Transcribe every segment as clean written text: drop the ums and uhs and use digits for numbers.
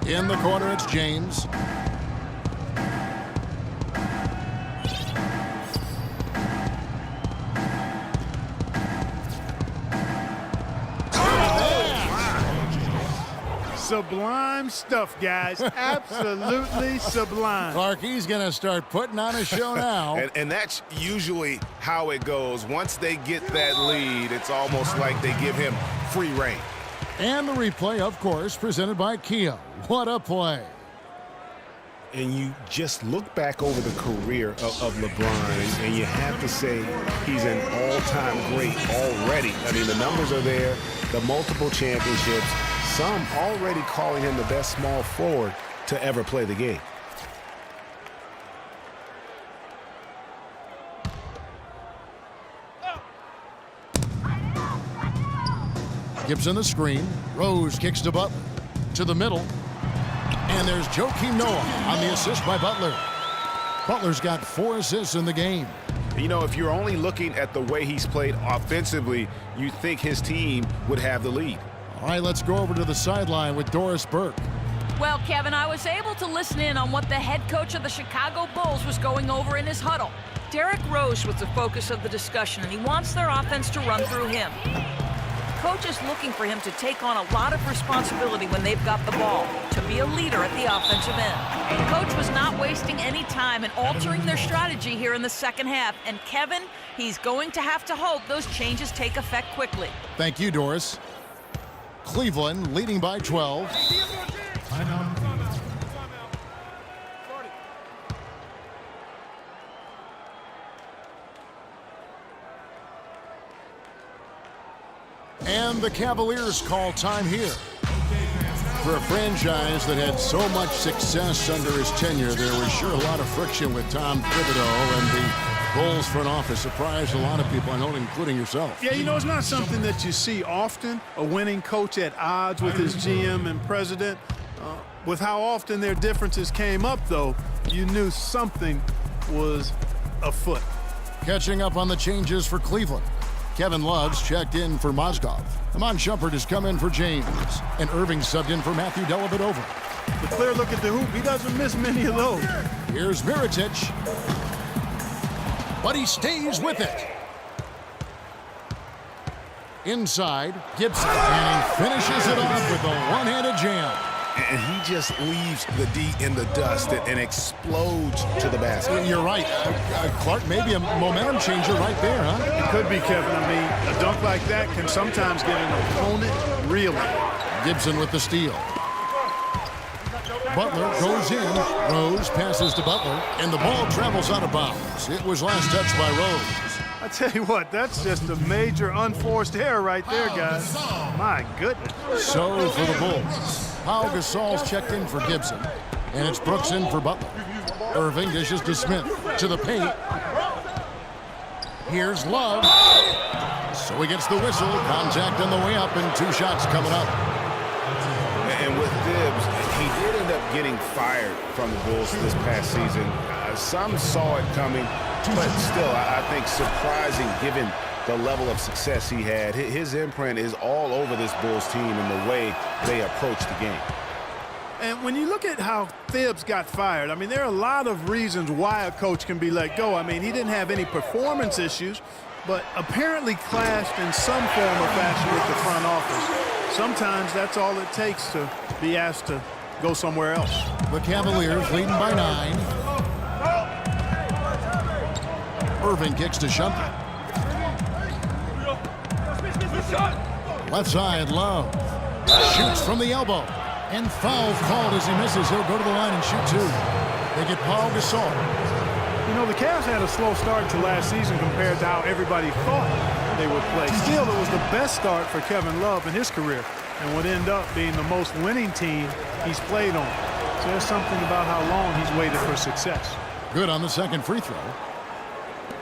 In the corner, it's James. Sublime stuff, guys. Absolutely sublime. Clarkie's going to start putting on a show now. And that's usually how it goes. Once they get that lead, it's almost like they give him free rein. And the replay, of course, presented by Kia. What a play. And you just look back over the career of LeBron, and you have to say he's an all-time great already. I mean, the numbers are there, the multiple championships, some already calling him the best small forward to ever play the game. Gibson the screen. Rose kicks to Butler. To the middle. And there's Joakim Noah on the assist by Butler. Butler's got 4 assists in the game. You know, if you're only looking at the way he's played offensively, you think his team would have the lead. All right, let's go over to the sideline with Doris Burke. Well, Kevin, I was able to listen in on what the head coach of the Chicago Bulls was going over in his huddle. Derrick Rose was the focus of the discussion, and he wants their offense to run through him. Coach is looking for him to take on a lot of responsibility when they've got the ball, to be a leader at the offensive end. The coach was not wasting any time in altering their strategy here in the second half. And Kevin, he's going to have to hope those changes take effect quickly. Thank you, Doris. Cleveland leading by 12. And the Cavaliers call time here. For a franchise that had so much success under his tenure, there was sure a lot of friction with Tom Thibodeau, and the Bulls front office surprised a lot of people, I know, including yourself. Yeah, you know, it's not something that you see often, a winning coach at odds with his GM and president. With how often their differences came up, though, you knew something was afoot. Catching up on the changes for Cleveland. Kevin Love's checked in for Mozgov. Amon Shumpert has come in for James. And Irving subbed in for Matthew Dellavedova. The clear look at the hoop, he doesn't miss many of those. Here's Mirotic. But he stays with it. Inside, Gibson. And he finishes it off with a one-handed jam. And he just leaves the D in the dust and explodes to the basket. You're right. Clark, maybe a momentum changer right there, huh? It could be, Kevin. I mean, a dunk like that can sometimes get an opponent reeling. Gibson with the steal. Butler goes in. Rose passes to Butler, and the ball travels out of bounds. It was last touched by Rose. I tell you what, that's just a major unforced error right there, guys. My goodness. So for the Bulls, Pau Gasol's checked in for Gibson, and it's Brooks in for Butler. Irving dishes to Smith, to the paint. Here's Love. So he gets the whistle. Contact on the way up, and 2 shots coming up. And with Tibbs, he did end up getting fired from the Bulls this past season. Some saw it coming, but still, I think surprising given the level of success he had. His imprint is all over this Bulls team and the way they approach the game. And when you look at how Tibbs got fired, I mean, there are a lot of reasons why a coach can be let go. I mean, he didn't have any performance issues, but apparently clashed in some form or fashion with the front office. Sometimes that's all it takes to be asked to go somewhere else. The Cavaliers leading by 9. Irving kicks to Shumpert. Left side, Love. Shoots from the elbow. And foul called as he misses. He'll go to the line and shoot 2. They get Pau Gasol. You know, the Cavs had a slow start to last season compared to how everybody thought they would play. Still, it was the best start for Kevin Love in his career and would end up being the most winning team he's played on. So there's something about how long he's waited for success. Good on the second free throw.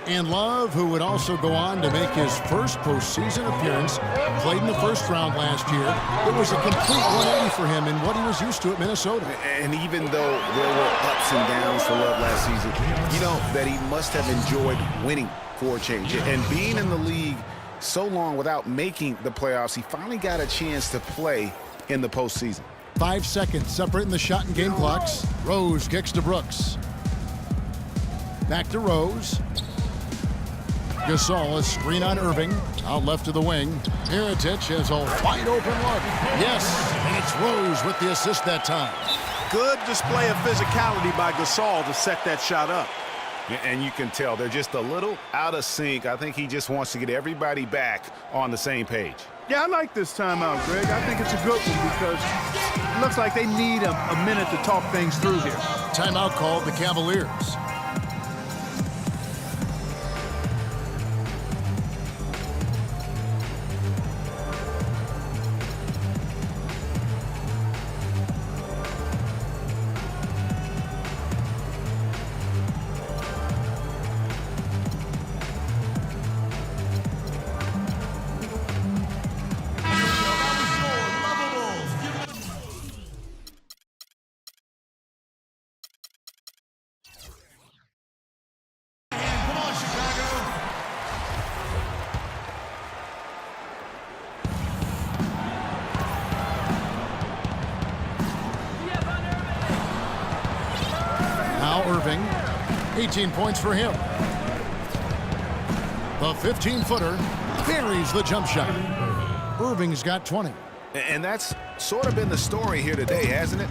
And Love, who would also go on to make his first postseason appearance, played in the first round last year. It was a complete 180 for him in what he was used to at Minnesota. And even though there were ups and downs for Love last season, you know that he must have enjoyed winning for a change. And being in the league so long without making the playoffs, he finally got a chance to play in the postseason. 5 seconds separating the shot and game clocks. Rose kicks to Brooks. Back to Rose. Gasol, a screen on Irving. Out left to the wing. Mirotic has a wide open look. Yes, and it's Rose with the assist that time. Good display of physicality by Gasol to set that shot up. And you can tell they're just a little out of sync. I think he just wants to get everybody back on the same page. Yeah, I like this timeout, Greg. I think it's a good one because it looks like they need a minute to talk things through here. Timeout called the Cavaliers. Irving, 18 points for him. The 15-footer buries the jump shot. Irving's got 20. And that's sort of been the story here today, hasn't it?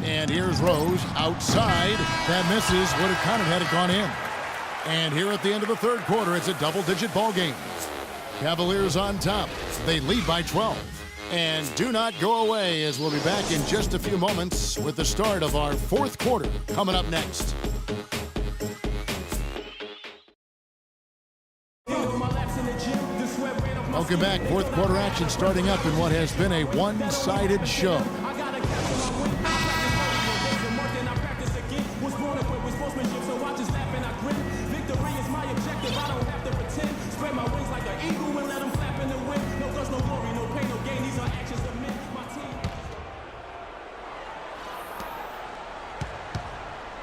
And here's Rose outside. That misses. Would have counted had it gone in. And here at the end of the third quarter, it's a double-digit ball game. Cavaliers on top. They lead by 12. And do not go away, as we'll be back in just a few moments with the start of our fourth quarter coming up next. Welcome back. Fourth quarter action starting up in what has been a one-sided show.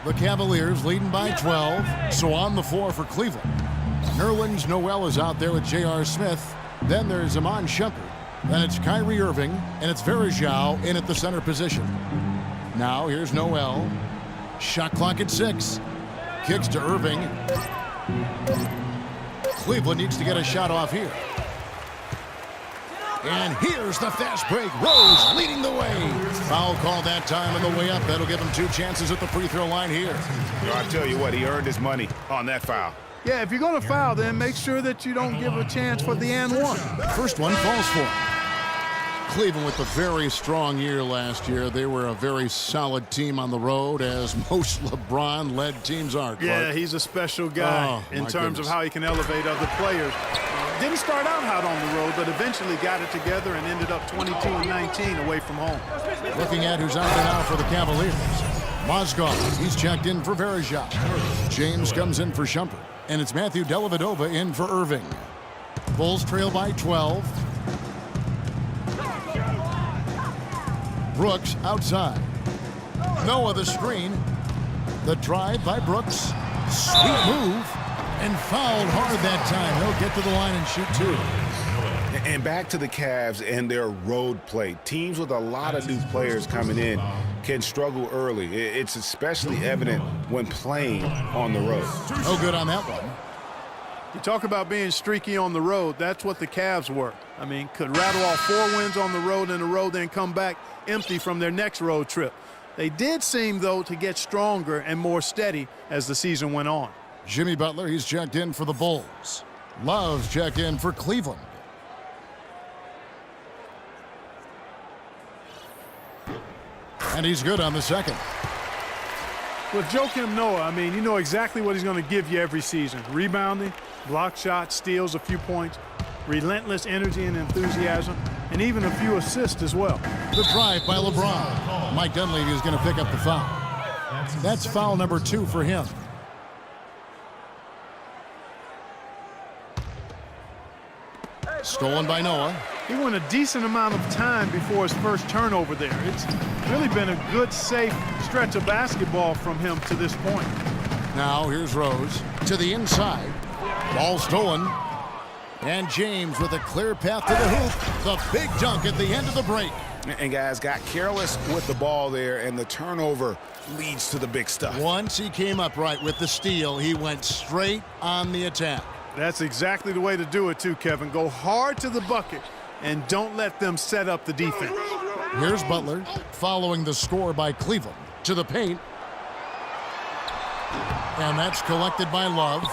The Cavaliers leading by 12, so on the floor for Cleveland. Nerlens Noel is out there with J.R. Smith. Then there's Iman Shumpert. Then it's Kyrie Irving, and it's Varejao in at the center position. Now here's Noel. Shot clock at 6. Kicks to Irving. Cleveland needs to get a shot off here. And here's the fast break. Rose leading the way. Foul call that time on the way up. That'll give him 2 chances at the free throw line here. I tell you what, he earned his money on that foul. Yeah, if you're going to foul, then make sure that you don't give a chance for the and one. First one falls for him. Cleveland with a very strong year last year. They were a very solid team on the road, as most LeBron-led teams are, Clark. Yeah, he's a special guy in terms of how he can elevate other players. Didn't start out hot on the road, but eventually got it together and ended up 22-19 away from home. Looking at who's out there now for the Cavaliers. Mozgov, he's checked in for Varejao. James comes in for Shumpert. And it's Matthew Dellavedova in for Irving. Bulls trail by 12. Brooks outside. Noah the screen. The drive by Brooks. Sweet move. And fouled hard that time. He'll get to the line and shoot 2. And back to the Cavs and their road play. Teams with a lot of new players coming in can struggle early. It's especially evident when playing on the road. No good on that one. You talk about being streaky on the road. That's what the Cavs were. I mean, could rattle off 4 wins on the road in a row, then come back empty from their next road trip. They did seem, though, to get stronger and more steady as the season went on. Jimmy Butler, he's checked in for the Bulls. Love's checked in for Cleveland. And he's good on the second. With Joakim Noah, I mean, you know exactly what he's going to give you every season. Rebounding, block shots, steals a few points, relentless energy and enthusiasm, and even a few assists as well. The drive by LeBron. Mike Dunleavy is going to pick up the foul. That's foul number 2 for him. Stolen by Noah. He went a decent amount of time before his first turnover there. It's really been a good, safe stretch of basketball from him to this point. Now here's Rose to the inside. Ball stolen. And James with a clear path to the hoop. The big dunk at the end of the break. And guys got careless with the ball there, and the turnover leads to the big stuff. Once he came up right with the steal, he went straight on the attack. That's exactly the way to do it too, Kevin. Go hard to the bucket and don't let them set up the defense. Here's Butler following the score by Cleveland to the paint. And that's collected by Love.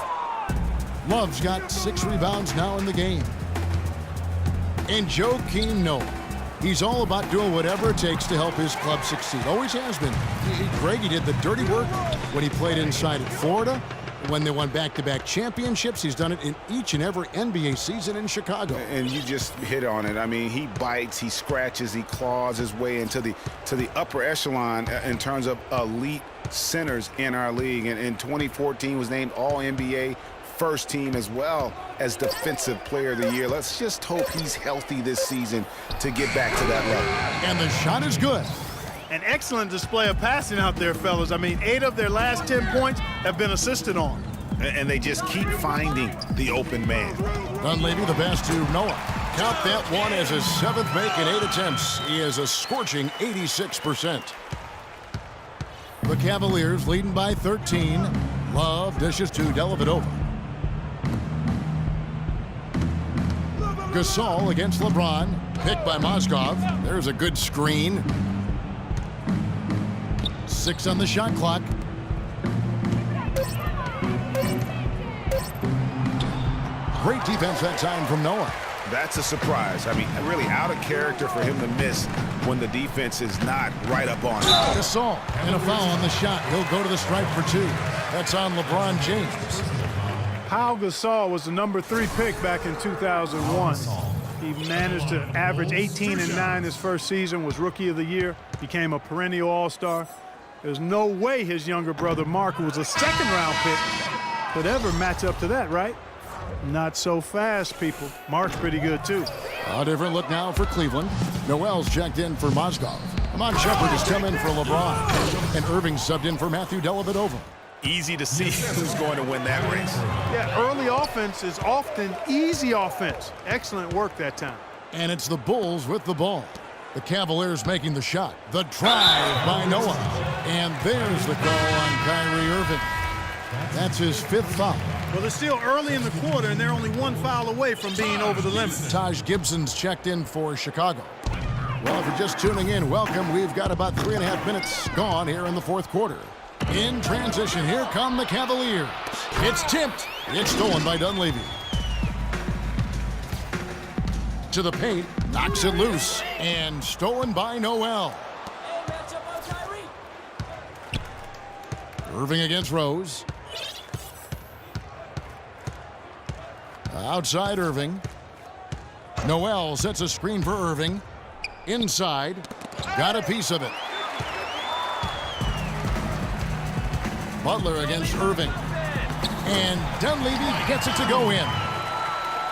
Love's got 6 rebounds now in the game. And Joakim Noah. He's all about doing whatever it takes to help his club succeed. Always has been. Greg, he did the dirty work when he played inside at Florida. When they won back-to-back championships, he's done it in each and every NBA season in Chicago. And you just hit on it. I mean, he bites, he scratches, he claws his way into the upper echelon in terms of elite centers in our league. And in 2014 was named All-NBA first team as well as Defensive Player of the Year. Let's just hope he's healthy this season to get back to that level. And the shot is good. An excellent display of passing out there, fellas. I mean, 8 of their last 10 points have been assisted on. And they just keep finding the open man. Dunleavy the pass to Noah. Count that one as his 7th make in 8 attempts. He is a scorching 86%. The Cavaliers leading by 13. Love dishes to Dellavedova. Gasol against LeBron. Picked by Mozgov. There's a good screen. 6 on the shot clock. Great defense that time from Noah. That's a surprise. I mean, really out of character for him to miss when the defense is not right up on him. Gasol and a foul on the shot. He'll go to the stripe for 2. That's on LeBron James. Pau Gasol was the number 3 pick back in 2001. He managed to average 18 and 9 his first season, was Rookie of the Year, became a perennial All-Star. There's no way his younger brother Mark, who was a 2nd-round pick, could ever match up to that, right? Not so fast, people. Mark's pretty good, too. A different look now for Cleveland. Noel's checked in for Mozgov. Amon Shepard has come in for LeBron. And Irving subbed in for Matthew Dellavedova. Easy to see who's going to win that race. Yeah, early offense is often easy offense. Excellent work that time. And it's the Bulls with the ball. The Cavaliers making the shot. The drive by Noah. And there's the call on Kyrie Irving. That's his 5th foul. Well, it's still early in the quarter, and they're only 1 foul away from being over the limit. Taj Gibson's checked in for Chicago. Well, if you're just tuning in, welcome. We've got about 3.5 minutes gone here in the 4th quarter. In transition, here come the Cavaliers. It's tipped. It's stolen by Dunleavy. To the paint, knocks it loose, and stolen by Noel. Irving against Rose. Outside Irving. Noel sets a screen for Irving. Inside. Got a piece of it. Butler against Irving. And Dunleavy gets it to go in.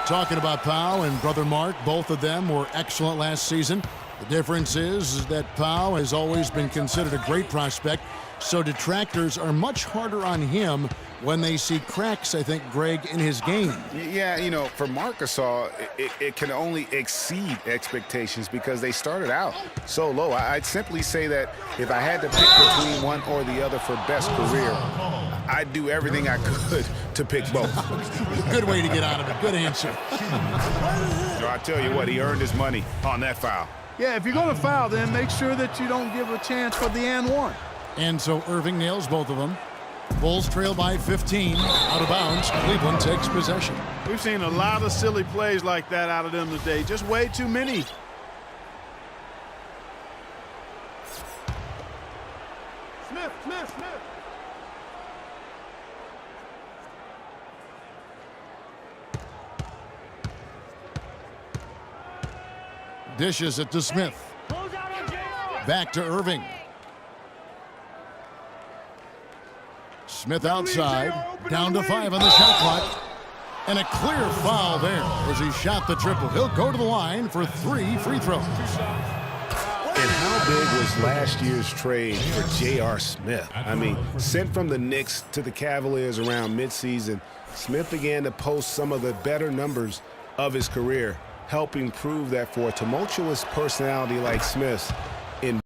Talking about Pau and brother Mark, both of them were excellent last season. The difference is that Pau has always been considered a great prospect, so detractors are much harder on him when they see cracks, I think, Greg, in his game. Yeah, you know, for Marc Gasol, it can only exceed expectations because they started out so low. I'd simply say that if I had to pick between one or the other for best career, I'd do everything I could to pick both. Good way to get out of it. Good answer. I tell you what, he earned his money on that foul. Yeah, if you're going to foul, then make sure that you don't give a chance for the and one. And so Irving nails both of them. Bulls trail by 15. Out of bounds. Cleveland takes possession. We've seen a lot of silly plays like that out of them today. Just way too many. Smith. Dishes it to Smith. Back to Irving. Smith outside. Down to 5 on the shot clock. And a clear foul there as he shot the triple. He'll go to the line for 3 free throws. And how big was last year's trade for J.R. Smith? I mean, sent from the Knicks to the Cavaliers around midseason, Smith began to post some of the better numbers of his career. helping prove that for a tumultuous personality like Smith, in